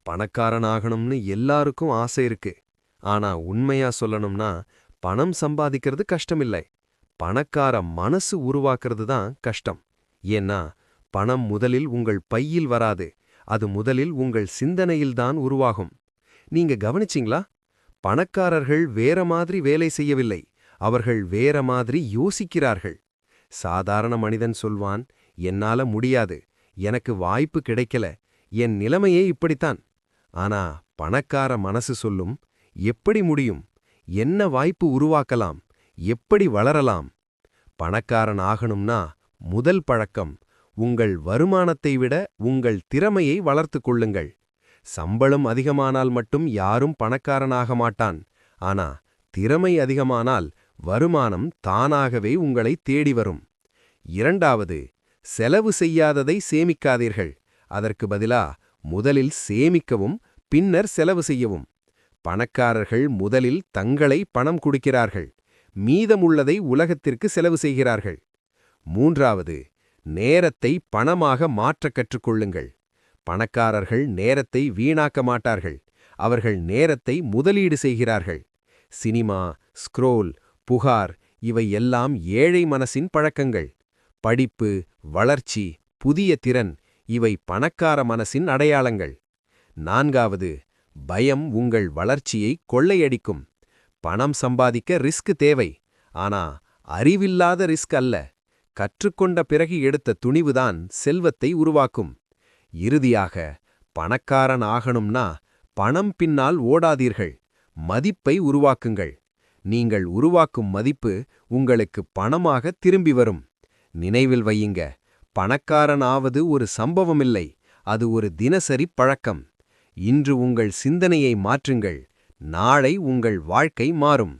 பணக்காரனாகணும்னு எல்லாருக்கும் ஆசை இருக்கு. ஆனா உண்மையா சொல்லணும்னா, பணம் சம்பாதிக்கிறது கஷ்டமில்லை. பணக்கார மனசு உருவாக்குறது தான் கஷ்டம். ஏன்னா, பணம் முதலில் உங்கள் பையில் வராது. அது முதலில் உங்கள் சிந்தனையில்தான் உருவாகும். நீங்க கவனிச்சிங்களா? பணக்காரர்கள் வேற மாதிரி வேலை செய்யவில்லை. அவர்கள் வேற மாதிரி யோசிக்கிறார்கள். சாதாரண மனிதன் சொல்வான், என்னால முடியாது, எனக்கு வாய்ப்பு கிடைக்கல, என் நிலைமையே இப்படித்தான். ஆனா பணக்கார மனசு சொல்லும், எப்படி முடியும், என்ன வாய்ப்பு உருவாக்கலாம், எப்படி வளரலாம். பணக்காரன் ஆகணும்னா முதல் பழக்கம், உங்கள் வருமானத்தை விட உங்கள் திறமையை வளர்த்துக் கொள்ளுங்கள். சம்பளம் அதிகமானால் மட்டும் யாரும் பணக்காரனாக மாட்டான். ஆனா திறமை அதிகமானால் வருமானம் தானாகவே உங்களை தேடி வரும். இரண்டாவது, செலவு செய்யாததை சேமிக்காதீர்கள். அதற்கு பதிலா முதலில் சேமிக்கவும் பின்னர் செலவு செய்யவும். பணக்காரர்கள் முதலில் தங்களை பணம் கொடுக்கிறார்கள், மீதமுள்ளதை உலகத்திற்கு செலவு செய்கிறார்கள். மூன்றாவது, நேரத்தை பணமாக மாற்றக் கற்றுக்கொள்ளுங்கள். பணக்காரர்கள் நேரத்தை வீணாக்க மாட்டார்கள். அவர்கள் நேரத்தை முதலீடு செய்கிறார்கள். சினிமா, ஸ்க்ரோல், புகார் இவை எல்லாம் ஏழை மனசின் பழக்கங்கள். படிப்பு, வளர்ச்சி, புதிய திறன் இவை பணக்கார மனசின் அடையாளங்கள். நான்காவது, பயம் உங்கள் வளர்ச்சியை கொள்ளையடிக்கும். பணம் சம்பாதிக்க ரிஸ்க் தேவை. ஆனா அறிவில்லாத ரிஸ்க் அல்ல. கற்றுக்கொண்ட பிறகு எடுத்த துணிவுதான் செல்வத்தை உருவாக்கும். இறுதியாக, பணக்காரன் ஆகணும்னா பணம் பின்னால் ஓடாதீர்கள், மதிப்பை உருவாக்குங்கள். நீங்கள் உருவாக்கும் மதிப்பு உங்களுக்கு பணமாக திரும்பி வரும். நினைவில் வையுங்க, பணக்காரன் ஆவது ஒரு சம்பவமில்லை, அது ஒரு தினசரி பழக்கம். இன்று உங்கள் சிந்தனையை மாற்றுங்கள், நாளை உங்கள் வாழ்க்கை மாறும்.